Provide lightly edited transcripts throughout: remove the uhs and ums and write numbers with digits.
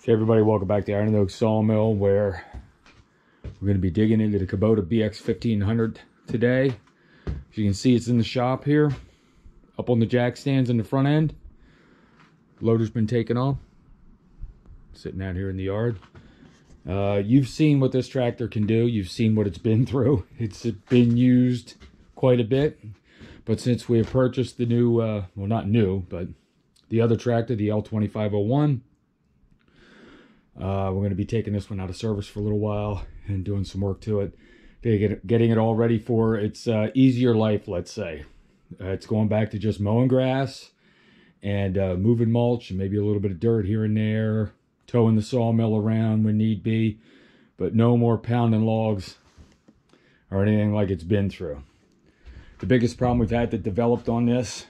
Hey everybody, welcome back to Iron Oak Sawmill, where we're going to be digging into the Kubota BX1500 today. As you can see, it's in the shop here, up on the jack stands in the front end. Loader's been taken off, sitting out here in the yard. You've seen what this tractor can do. You've seen what it's been through. It's been used quite a bit, but since we have purchased the new, well, not new, but the other tractor, the L2501, we're going to be taking this one out of service for a little while and doing some work to it, getting it all ready for its easier life, let's say. It's going back to just mowing grass and moving mulch and maybe a little bit of dirt here and there, towing the sawmill around when need be, but no more pounding logs or anything like it's been through. The biggest problem we've had that developed on this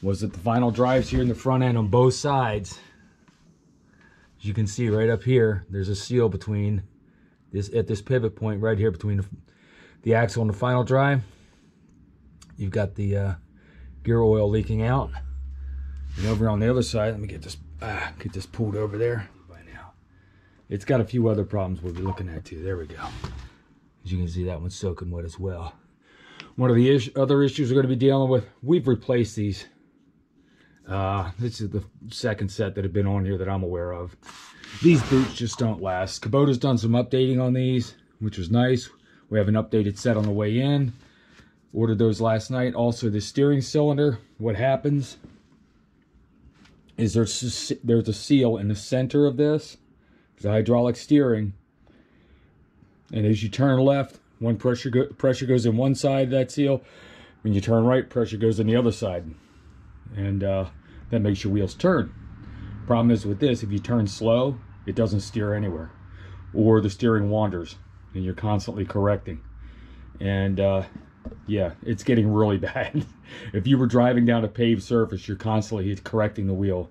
was that the final drives here in the front end on both sides, as you can see right up here, there's a seal between this, at this pivot point right here between the axle and the final drive. You've got the gear oil leaking out. And over on the other side, let me get this pulled over there by now. It's got a few other problems we'll be looking at too. There we go. As you can see, that one's soaking wet as well. One of the other issues we're going to be dealing with, we've replaced these. This is the second set that have been on here that I'm aware of. These boots just don't last. Kubota's done some updating on these, which was nice. We have an updated set on the way in. Ordered those last night. Also, the steering cylinder, what happens is there's a seal in the center of this. There's hydraulic steering. And as you turn left, one pressure goes in one side of that seal. When you turn right, pressure goes in the other side. And that makes your wheels turn. Problem is with this, if you turn slow, it doesn't steer anywhere, or the steering wanders and you're constantly correcting. And yeah, it's getting really bad. If you were driving down a paved surface, you're constantly correcting the wheel,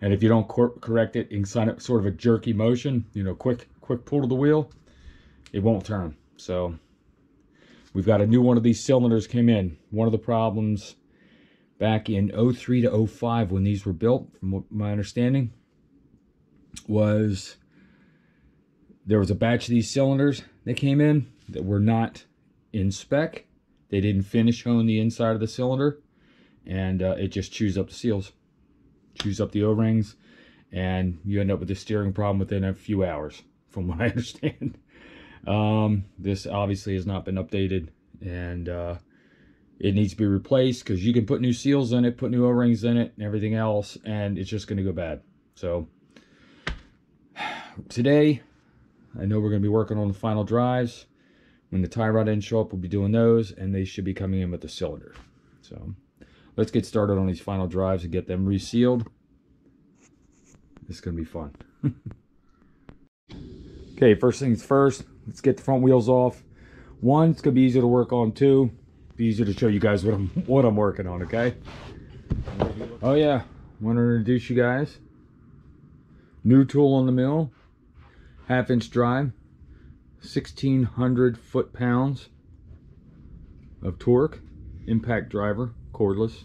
and if you don't correct it in sort of a jerky motion, you know, quick pull to the wheel, it won't turn. So we've got a new one of these cylinders came in. One of the problems back in 03 to 05 when these were built, from my understanding, was there was a batch of these cylinders that came in that were not in spec. They didn't finish hone the inside of the cylinder, and it just chews up the seals, chews up the O-rings, and you end up with a steering problem within a few hours, from what I understand. This obviously has not been updated, and it needs to be replaced, because you can put new seals in it, put new O-rings in it, and everything else, and it's just going to go bad. So today, I know we're going to be working on the final drives. When the tie rod ends show up, we'll be doing those, and they should be coming in with the cylinder. So let's get started on these final drives and get them resealed. It's going to be fun. Okay, first things first, let's get the front wheels off. One, it's going to be easier to work on. Two, be easier to show you guys what I'm working on, okay? Oh yeah, want to introduce you guys. New tool on the mill, 1/2-inch drive, 1,600 foot-pounds of torque, impact driver, cordless,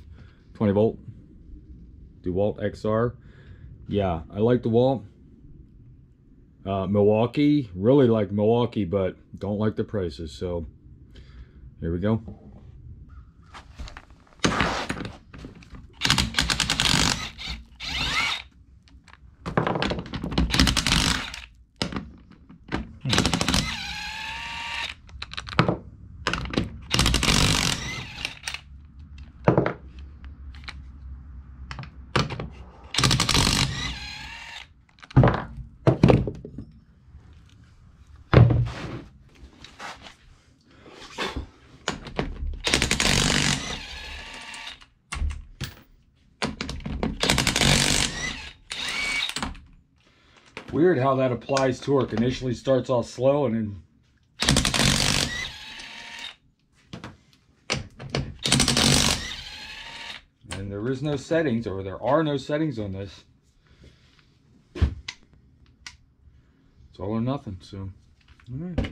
20 volt, DeWalt XR. Yeah, I like DeWalt. Milwaukee, really like Milwaukee, but don't like the prices. So here we go. Weird how that applies torque. Initially starts off slow and then there is no settings, or there are no settings on this. It's all or nothing. So it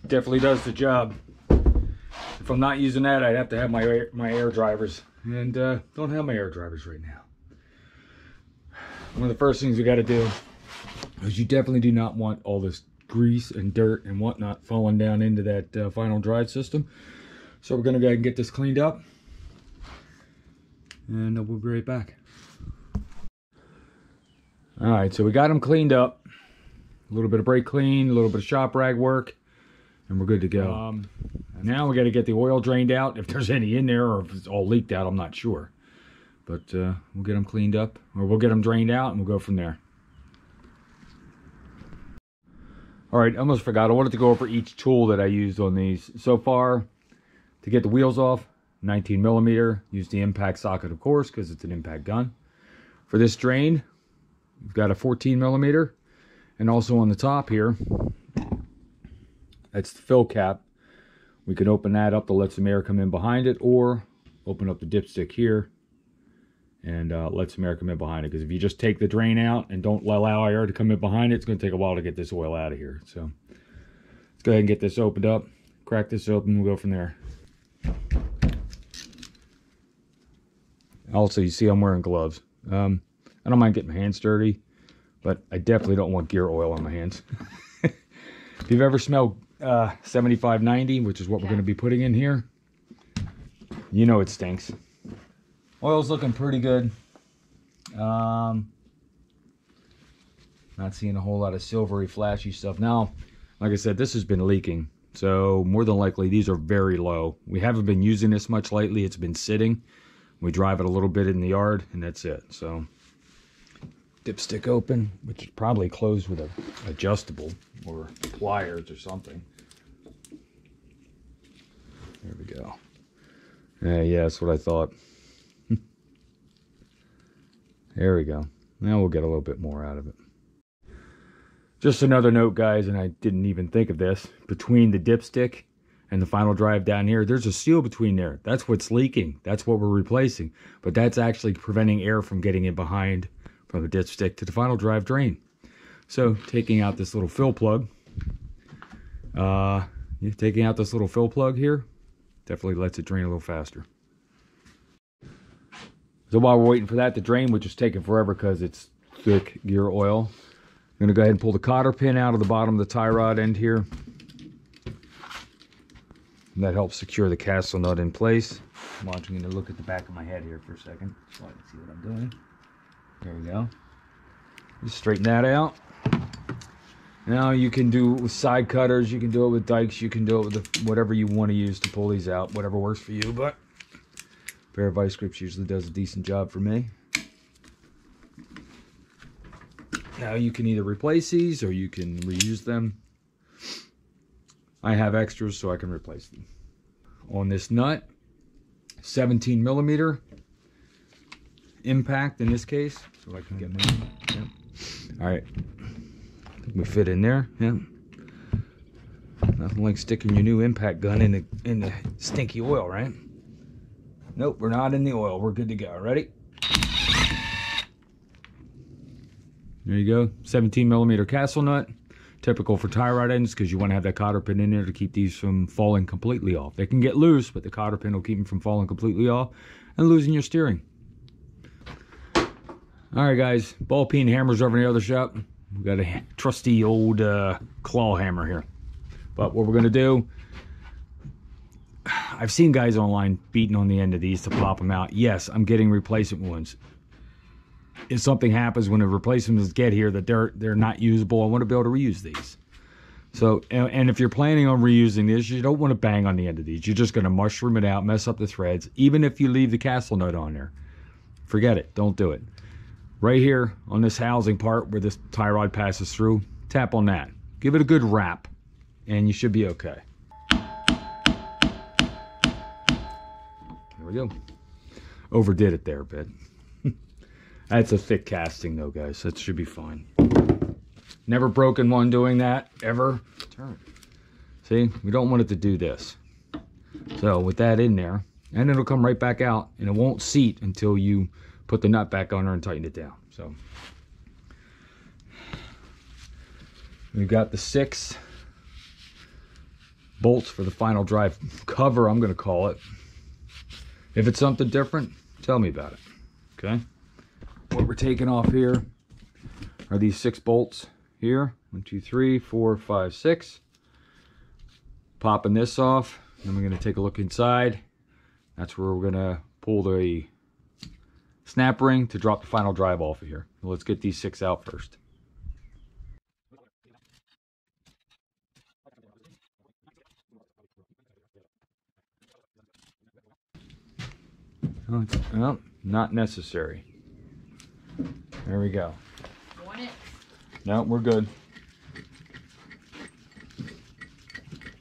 definitely does the job. If I'm not using that, I'd have to have my air drivers, and don't have my air drivers right now. one of the first things we got to do is you definitely do not want all this grease and dirt and whatnot falling down into that final drive system. So we're going to go ahead and get this cleaned up, and we'll be right back. All right, so we got them cleaned up. A little bit of brake clean, a little bit of shop rag work, and we're good to go. Now we got to get the oil drained out, if there's any in there, or if it's all leaked out, I'm not sure. But we'll get them cleaned up, or we'll get them drained out, and we'll go from there. All right, I almost forgot. I wanted to go over each tool that I used on these. So far, to get the wheels off, 19 millimeter. Use the impact socket, of course, because it's an impact gun. For this drain, we've got a 14 millimeter. And also on the top here, that's the fill cap. We can open that up to let some air come in behind it, or open up the dipstick here and let some air come in behind it. Because if you just take the drain out and don't allow air to come in behind it, it's going to take a while to get this oil out of here. So let's go ahead and get this opened up, crack this open, we'll go from there. Also, you see I'm wearing gloves. I don't mind getting my hands dirty, but I definitely don't want gear oil on my hands. If you've ever smelled 7590, which is what we're going to be putting in here, you know it stinks. Oil's looking pretty good. Not seeing a whole lot of silvery, flashy stuff. Now, like I said, this has been leaking, so more than likely these are very low. We haven't been using this much lately. It's been sitting. We drive it a little bit in the yard, and that's it. So, dipstick open, which is probably closed with a adjustable or pliers or something. There we go. Yeah, that's what I thought. There we go. Now we'll get a little bit more out of it. Just another note, guys, and I didn't even think of this. Between the dipstick and the final drive down here, there's a seal between there. That's what's leaking. That's what we're replacing. But that's actually preventing air from getting in behind from the dipstick to the final drive drain. So taking out this little fill plug, here, definitely lets it drain a little faster. So while we're waiting for that to drain, which is taking forever because it's thick gear oil, I'm going to go ahead and pull the cotter pin out of the bottom of the tie rod end here. And that helps secure the castle nut in place. I'm going to look at the back of my head here for a second so I can see what I'm doing. There we go. Just straighten that out. Now you can do it with side cutters, you can do it with dikes, you can do it with whatever you want to use to pull these out, whatever works for you, but a pair of vice grips usually does a decent job for me. Now you can either replace these or you can reuse them. I have extras so I can replace them. On this nut, 17 millimeter impact in this case, so I can get mine. Yep. All right, I think we fit in there. Yep. Nothing like sticking your new impact gun in the stinky oil, right? Nope, we're not in the oil. We're good to go. Ready? There you go. 17 millimeter castle nut. Typical for tie rod ends because you want to have that cotter pin in there to keep these from falling completely off. They can get loose, but the cotter pin will keep them from falling completely off and losing your steering. All right, guys, ball peen hammers over in the other shop. We've got a trusty old claw hammer here. But what we're going to do, I've seen guys online beating on the end of these to pop them out. Yes, I'm getting replacement ones. If something happens when the replacements get here that they're not usable, I want to be able to reuse these. So, and if you're planning on reusing this, you don't want to bang on the end of these. You're just going to mushroom it out, mess up the threads. Even if you leave the castle nut on there, forget it. Don't do it. Right here on this housing part where this tie rod passes through, tap on that. Give it a good wrap, and you should be okay. There we go. Overdid it there a bit. That's a thick casting though, guys. That should be fine. Never broken one doing that, ever. Turn. See, we don't want it to do this. So with that in there, and it'll come right back out, and it won't seat until you put the nut back on there and tighten it down. So we've got the 6 bolts for the final drive cover, I'm going to call it. If it's something different, tell me about it. Okay. What we're taking off here are these 6 bolts here. 1, 2, 3, 4, 5, 6. Popping this off. Then we're going to take a look inside. That's where we're going to pull the snap ring to drop the final drive off of here. Let's get these 6 out first. Oh, not necessary. There we go. Want it? No, we're good.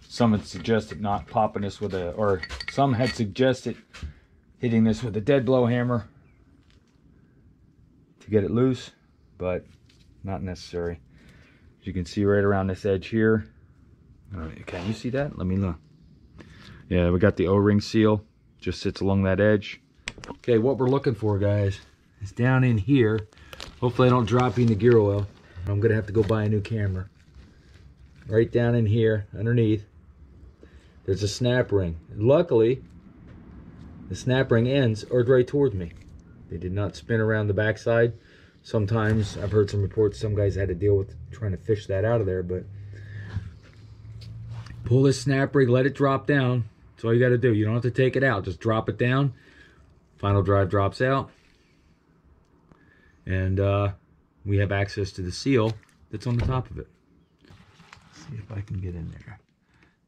Some had suggested not popping this with a, or some had suggested hitting this with a dead blow hammer to get it loose, but not necessary. As you can see right around this edge here. Can you see that? Let me look. Yeah, we got the O-ring seal. Just sits along that edge. Okay, what we're looking for, guys, is down in here. Hopefully I don't drop you in the gear oil. I'm gonna have to go buy a new camera. Right down in here, underneath, there's a snap ring. Luckily, the snap ring ends are right towards me. They did not spin around the backside. Sometimes I've heard some reports some guys had to deal with trying to fish that out of there, but pull this snap ring, let it drop down. That's all you got to do. You don't have to take it out. Just drop it down. Final drive drops out. And we have access to the seal that's on the top of it. Let's see if I can get in there.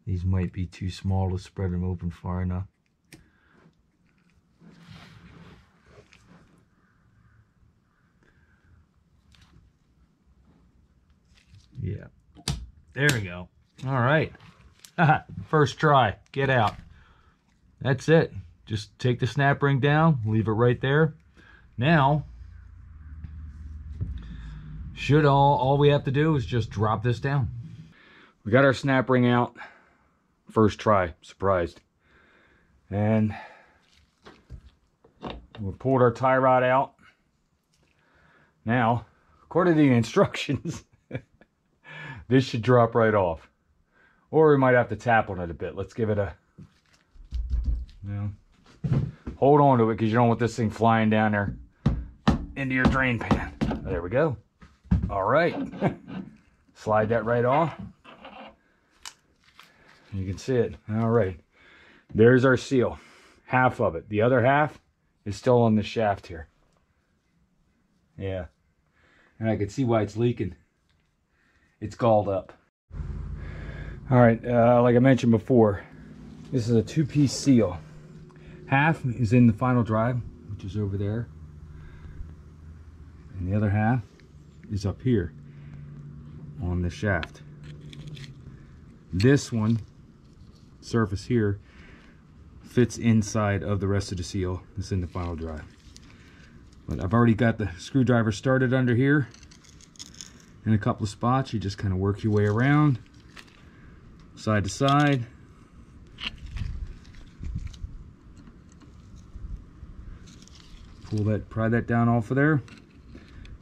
These might be too small to spread them open far enough. Yeah. There we go. All right. First try. Get out. That's it. Just take the snap ring down. Leave it right there. Now, all we have to do is just drop this down. We got our snap ring out. First try. Surprised. And we pulled our tie rod out. Now, according to the instructions, this should drop right off. Or we might have to tap on it a bit. Let's give it a, hold on to it because you don't want this thing flying down there into your drain pan. There we go. All right. Slide that right off. You can see it. All right. There's our seal. Half of it. The other half is still on the shaft here. Yeah. And I can see why it's leaking. It's galled up. All right, like I mentioned before, this is a 2-piece seal. Half is in the final drive, which is over there. And the other half is up here on the shaft. This one, surface here, fits inside of the rest of the seal that's in the final drive. But I've already got the screwdriver started under here. In a couple of spots, you just kind of work your way around, side to side. Pull that, pry that down off of there.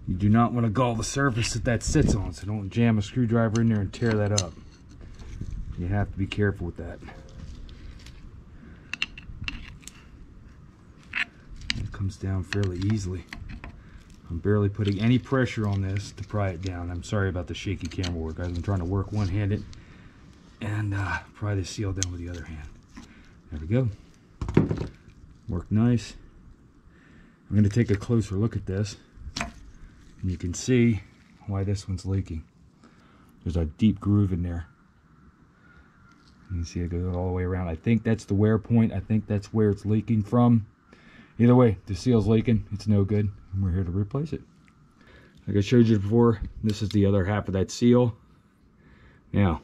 You do not want to gall the surface that sits on, so don't jam a screwdriver in there and tear that up. You have to be careful with that. It comes down fairly easily. I'm barely putting any pressure on this to pry it down. I'm sorry about the shaky camera work. I've been trying to work one-handed and pry the seal down with the other hand. There we go. Worked nice. I'm going to take a closer look at this. And you can see why this one's leaking. There's a deep groove in there. You can see it goes all the way around. I think that's the wear point. I think that's where it's leaking from. Either way, the seal's leaking. It's no good. And we're here to replace it. Like I showed you before, this is the other half of that seal. Now,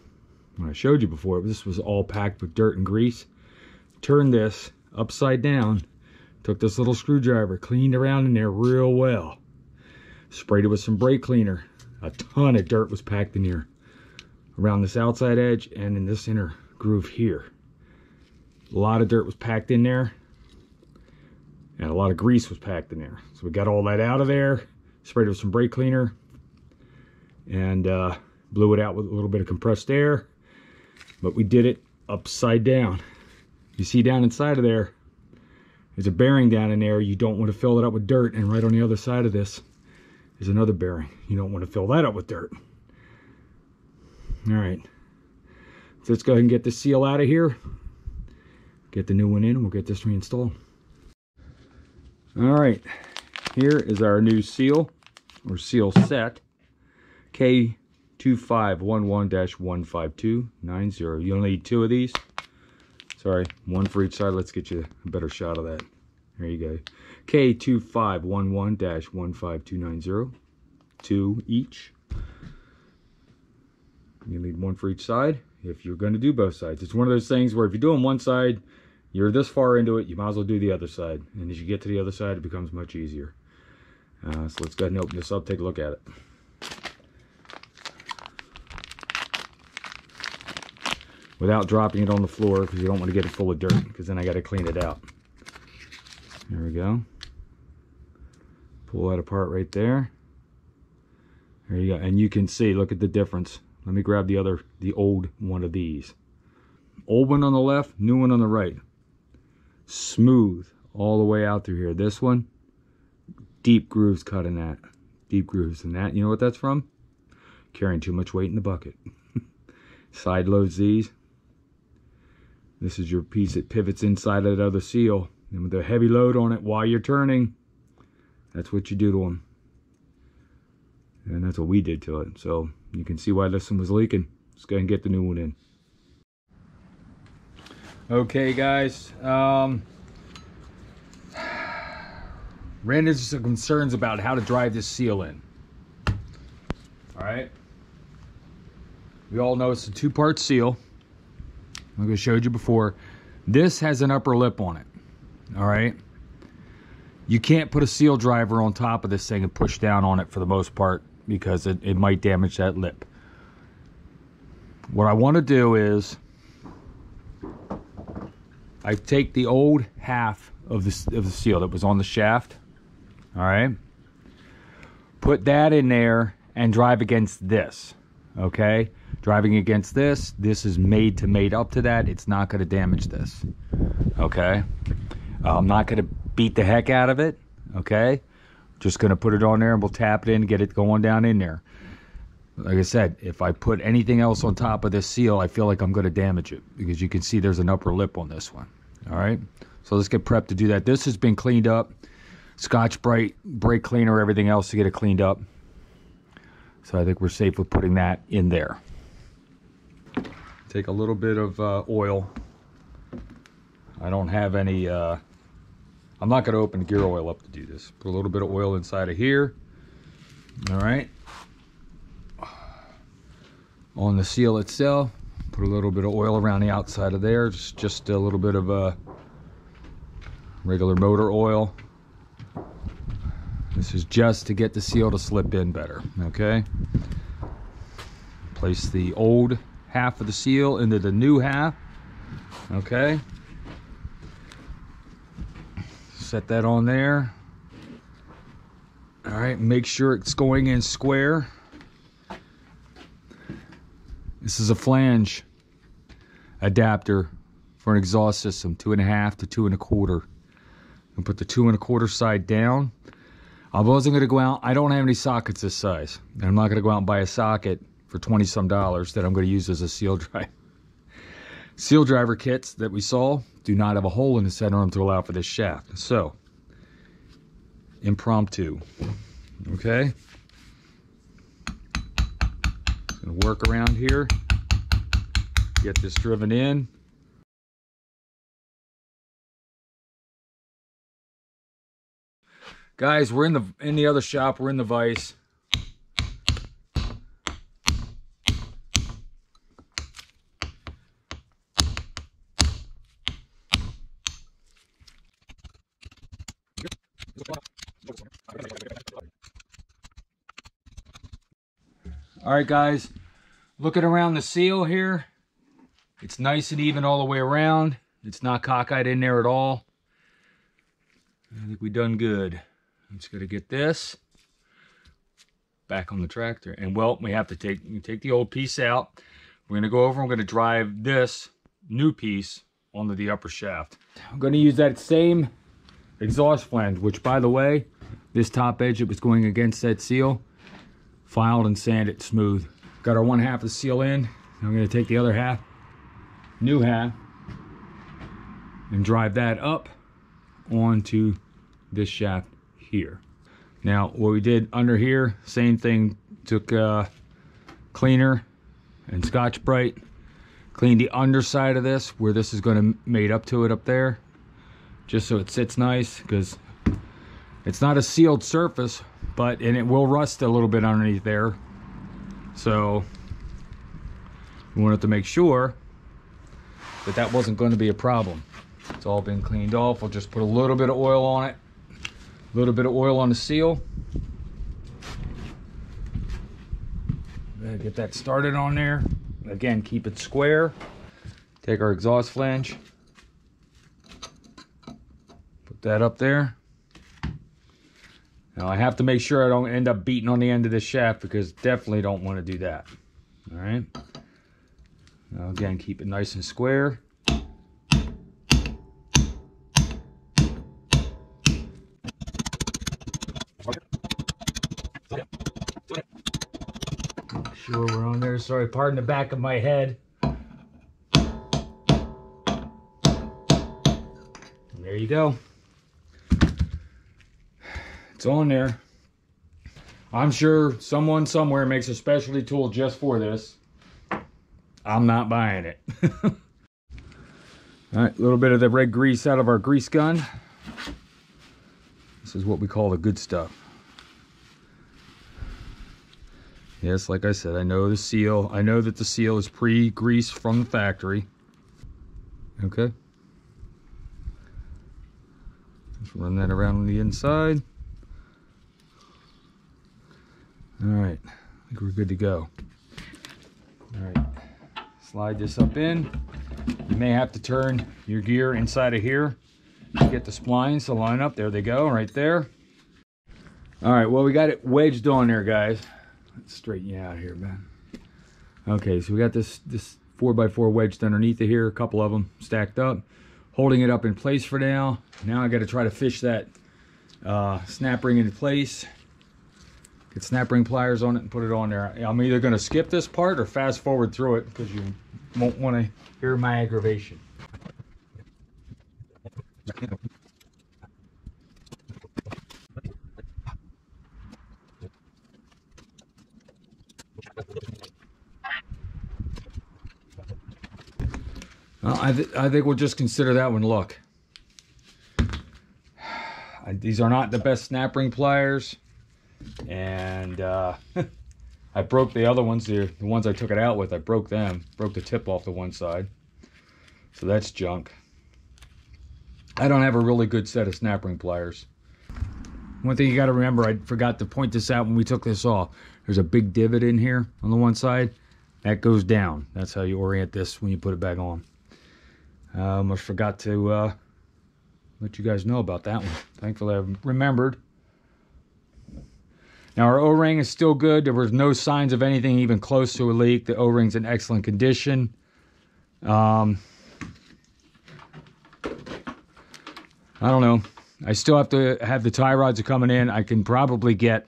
when I showed you before, this was all packed with dirt and grease. Turned this upside down. Took this little screwdriver, cleaned around in there real well. Sprayed it with some brake cleaner. A ton of dirt was packed in here. Around this outside edge and in this inner groove here. A lot of dirt was packed in there. And a lot of grease was packed in there. So we got all that out of there. Sprayed it with some brake cleaner. And blew it out with a little bit of compressed air. But we did it upside down. You see down inside of there, there's a bearing down in there. You don't want to fill it up with dirt. And right on the other side of this is another bearing. You don't want to fill that up with dirt. All right, so let's go ahead and get the seal out of here, get the new one in, and we'll get this reinstalled. All right, here is our new seal, or seal set, K2511-15290. You'll need 2 of these. Sorry, 1 for each side. Let's get you a better shot of that. There you go. K2511-15290. 2 each. You need 1 for each side if you're going to do both sides. It's one of those things where if you're doing one side, you're this far into it, you might as well do the other side. And as you get to the other side, it becomes much easier. So let's go ahead and open this up, take a look at it. Without dropping it on the floor, because you don't want to get it full of dirt, because then I got to clean it out. There we go. Pull that apart right there. There you go. And you can see, look at the difference. Let me grab the old one of these. Old one on the left, new one on the right. Smooth all the way out through here. This one, deep grooves cut in that. Deep grooves in that. You know what that's from? Carrying too much weight in the bucket. Side loads these. This is your piece that pivots inside of that other seal. And with a heavy load on it while you're turning, that's what you do to them. And that's what we did to it. So you can see why this one was leaking. Let's go ahead and get the new one in. Okay, guys. Ran into some concerns about how to drive this seal in. Alright. We all know it's a 2-part seal. Like I showed you before. This has an upper lip on it. Alright. You can't put a seal driver on top of this thing and push down on it for the most part, because it might damage that lip. What I want to do is I take the old half of the seal that was on the shaft, all right, put that in there and drive against this, okay? Driving against this is made to mate up to that. It's not going to damage this, okay? I'm not going to beat the heck out of it, okay? Just going to put it on there and we'll tap it in and get it going down in there. Like I said, if I put anything else on top of this seal, I feel like I'm going to damage it, because you can see there's an upper lip on this one. All right, so let's get prepped to do that. This has been cleaned up. Scotch-Brite, brake cleaner, everything else to get it cleaned up. So I think we're safe with putting that in there. Take a little bit of oil. I don't have any... I'm not going to open the gear oil up to do this. Put a little bit of oil inside of here. All right. On the seal itself, put a little bit of oil around the outside of there. Just a little bit of regular motor oil. This is just to get the seal to slip in better, okay? Place the old half of the seal into the new half, okay? Set that on there. All right, make sure it's going in square. This is a flange adapter for an exhaust system, 2.5 to 2 1/4. And put the 2 1/4 side down. I wasn't going to go out. I don't have any sockets this size. And I'm not going to go out and buy a socket for $20-some that I'm going to use as a seal drive. Seal driver kits that we saw do not have a hole in the center of them to allow for this shaft. So, impromptu. Okay? Gonna work around here. Get this driven in. Guys, we're in the other shop. We're in the vise. All right, guys, looking around the seal here, it's nice and even all the way around. It's not cockeyed in there at all. I think we done good. I'm just gonna get this back on the tractor, and well, we have to take the old piece out. We're gonna go over. I'm gonna drive this new piece onto the upper shaft. I'm gonna use that same exhaust flange, which, by the way, this top edge that was going against that seal, filed and sanded smooth. Got our one half of the seal in. I'm going to take the other half, new half, and drive that up onto this shaft here. Now what we did under here, same thing, took cleaner and Scotch-Brite, cleaned the underside of this where this is going to mate up to it up there, just so it sits nice, because it's not a sealed surface, and it will rust a little bit underneath there. So we wanted to make sure that that wasn't going to be a problem. It's all been cleaned off. We'll just put a little bit of oil on it, a little bit of oil on the seal. Get that started on there. Again, keep it square. Take our exhaust flange, put that up there. Now I have to make sure I don't end up beating on the end of this shaft, because definitely don't want to do that. All right. Now again, keep it nice and square. Make sure we're on there. Sorry, pardon the back of my head. There you go. It's on there. I'm sure someone somewhere makes a specialty tool just for this. I'm not buying it. All right, a little bit of the red grease out of our grease gun. This is what we call the good stuff. Yes, like I said, I know the seal. I know that the seal is pre-greased from the factory. Okay. Just run that around on the inside. All right, I think we're good to go. All right, slide this up in. You may have to turn your gear inside of here to get the splines to line up. There they go, right there. All right, well, we got it wedged on there, guys. Let's straighten you out here, man. Okay, so we got this 4x4 wedged underneath of here, a couple of them stacked up, holding it up in place for now. Now I got to try to fish that snap ring into place. Get snap ring pliers on it and put it on there. I'm either going to skip this part or fast forward through it, because you won't want to hear my aggravation. Well, I think we'll just consider that one luck. These are not the best snap ring pliers. And I broke the other ones, the ones I took it out with. I broke them, broke the tip off the one side, so that's junk. I don't have a really good set of snap ring pliers. One thing you got to remember, I forgot to point this out when we took this off. There's a big divot in here on the one side that goes down. That's how you orient this when you put it back on. I almost forgot to let you guys know about that one. Thankfully I remembered. Now our O-ring is still good. There was no signs of anything even close to a leak. The O-ring's in excellent condition. I don't know. I still have to have the tie rods coming in. I can probably get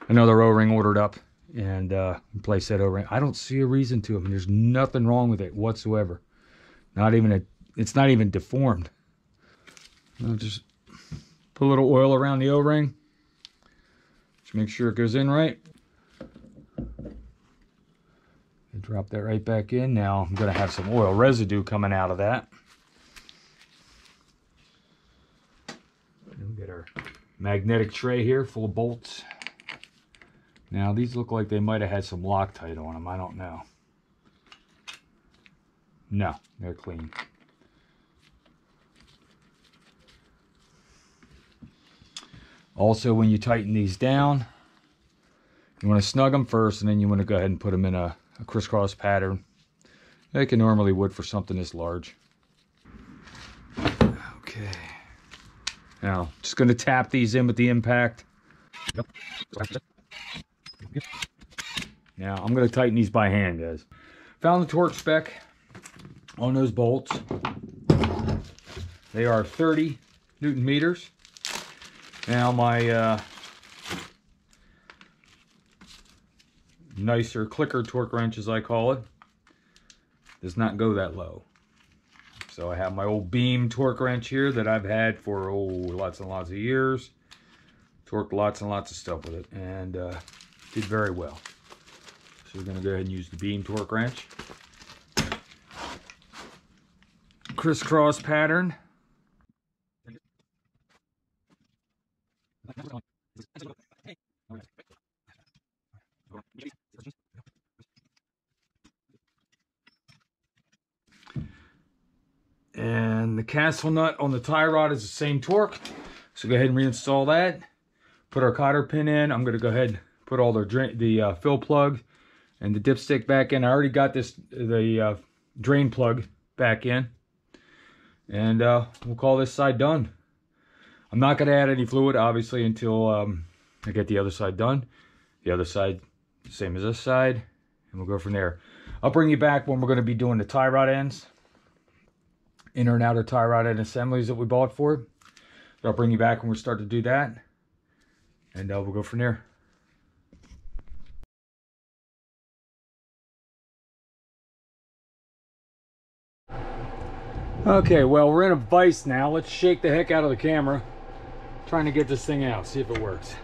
another O-ring ordered up and replace that O-ring. I don't see a reason to. I mean, there's nothing wrong with it whatsoever. It's not even deformed. I'll just put a little oil around the O-ring. Just make sure it goes in right. And drop that right back in. Now I'm going to have some oil residue coming out of that. We'll get our magnetic tray here full of bolts. Now these look like they might have had some Loctite on them. I don't know. No, they're clean. Also, when you tighten these down, you want to snug them first, and then you want to go ahead and put them in a crisscross pattern. Like you normally would for something this large. Okay. Now, just going to tap these in with the impact. Now, I'm going to tighten these by hand, guys. Found the torque spec on those bolts. They are 30 Newton meters. Now my nicer clicker torque wrench, as I call it, does not go that low. So I have my old beam torque wrench here that I've had for lots and lots of years. Torqued lots and lots of stuff with it, and did very well. So we're going to go ahead and use the beam torque wrench. Crisscross pattern. And the castle nut on the tie rod is the same torque. So go ahead and reinstall that. Put our cotter pin in. I'm going to go ahead and put all the fill plug and the dipstick back in. I already got the drain plug back in. And we'll call this side done. I'm not going to add any fluid, obviously, until I get the other side done. The other side, same as this side. And we'll go from there. I'll bring you back when we're going to be doing the tie rod ends. Inner and outer tie rod end assemblies that we bought for it. So I'll bring you back when we start to do that. And we'll go from there. Okay, well, we're in a vise now. Let's shake the heck out of the camera. Trying to get this thing out, see if it works.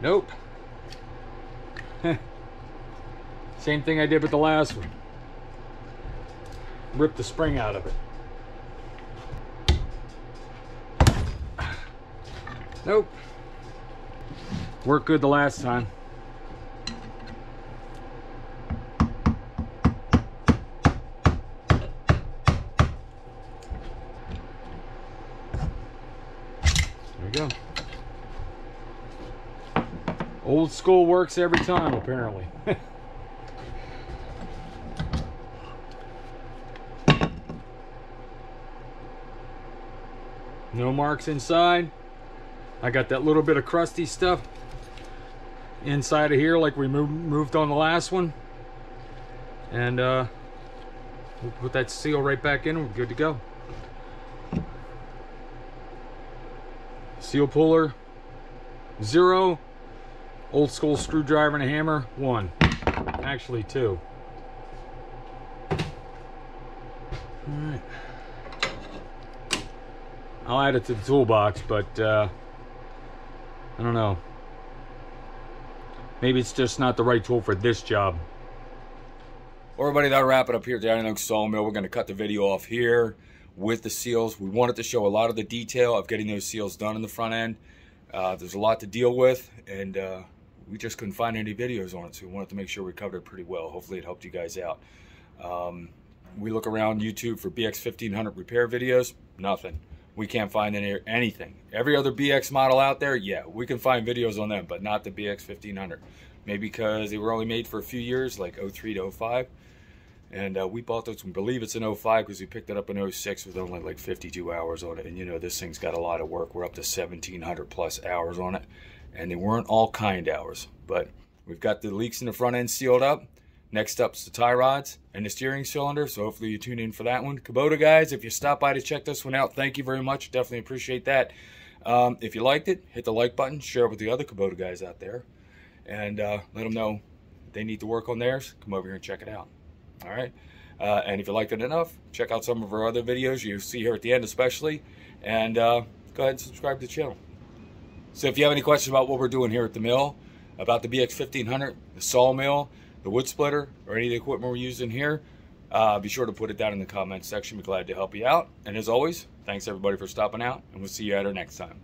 Nope. Same thing I did with the last one. Ripped the spring out of it. Nope. Worked good the last time. There we go. Old school works every time, apparently. No marks inside. I got that little bit of crusty stuff inside of here like we moved on the last one. And we'll put that seal right back in and we're good to go. Seal puller, 0. Old school screwdriver and a hammer, 1. Actually 2. Alright. I'll add it to the toolbox, but I don't know. Maybe it's just not the right tool for this job. Well, everybody, that'll wrap it up here at the Iron Oak Sawmill. We're going to cut the video off here with the seals. We wanted to show a lot of the detail of getting those seals done in the front end. There's a lot to deal with, and we just couldn't find any videos on it, so we wanted to make sure we covered it pretty well. Hopefully it helped you guys out. We look around YouTube for BX1500 repair videos, nothing. We can't find anything. Every other BX model out there, yeah, we can find videos on them, but not the BX1500. Maybe because they were only made for a few years, like 03 to 05. And we bought those, we believe it's an 05 because we picked it up in 06 with only like 52 hours on it. And you know, this thing's got a lot of work. We're up to 1,700 plus hours on it. And they weren't all kind hours, but we've got the leaks in the front end sealed up. Next up's the tie rods and the steering cylinder, so hopefully you tune in for that one. Kubota guys, if you stop by to check this one out, thank you very much. Definitely appreciate that. If you liked it, hit the like button, share it with the other Kubota guys out there, and let them know they need to work on theirs. Come over here and check it out. All right. And if you liked it enough, check out some of our other videos you'll see here at the end especially, and go ahead and subscribe to the channel. So if you have any questions about what we're doing here at the mill, about the BX1500, the Sawmill, the wood splitter, or any of the equipment we're using here, be sure to put it down in the comments section. We're glad to help you out. And as always, thanks everybody for stopping out, and we'll see you at our next time.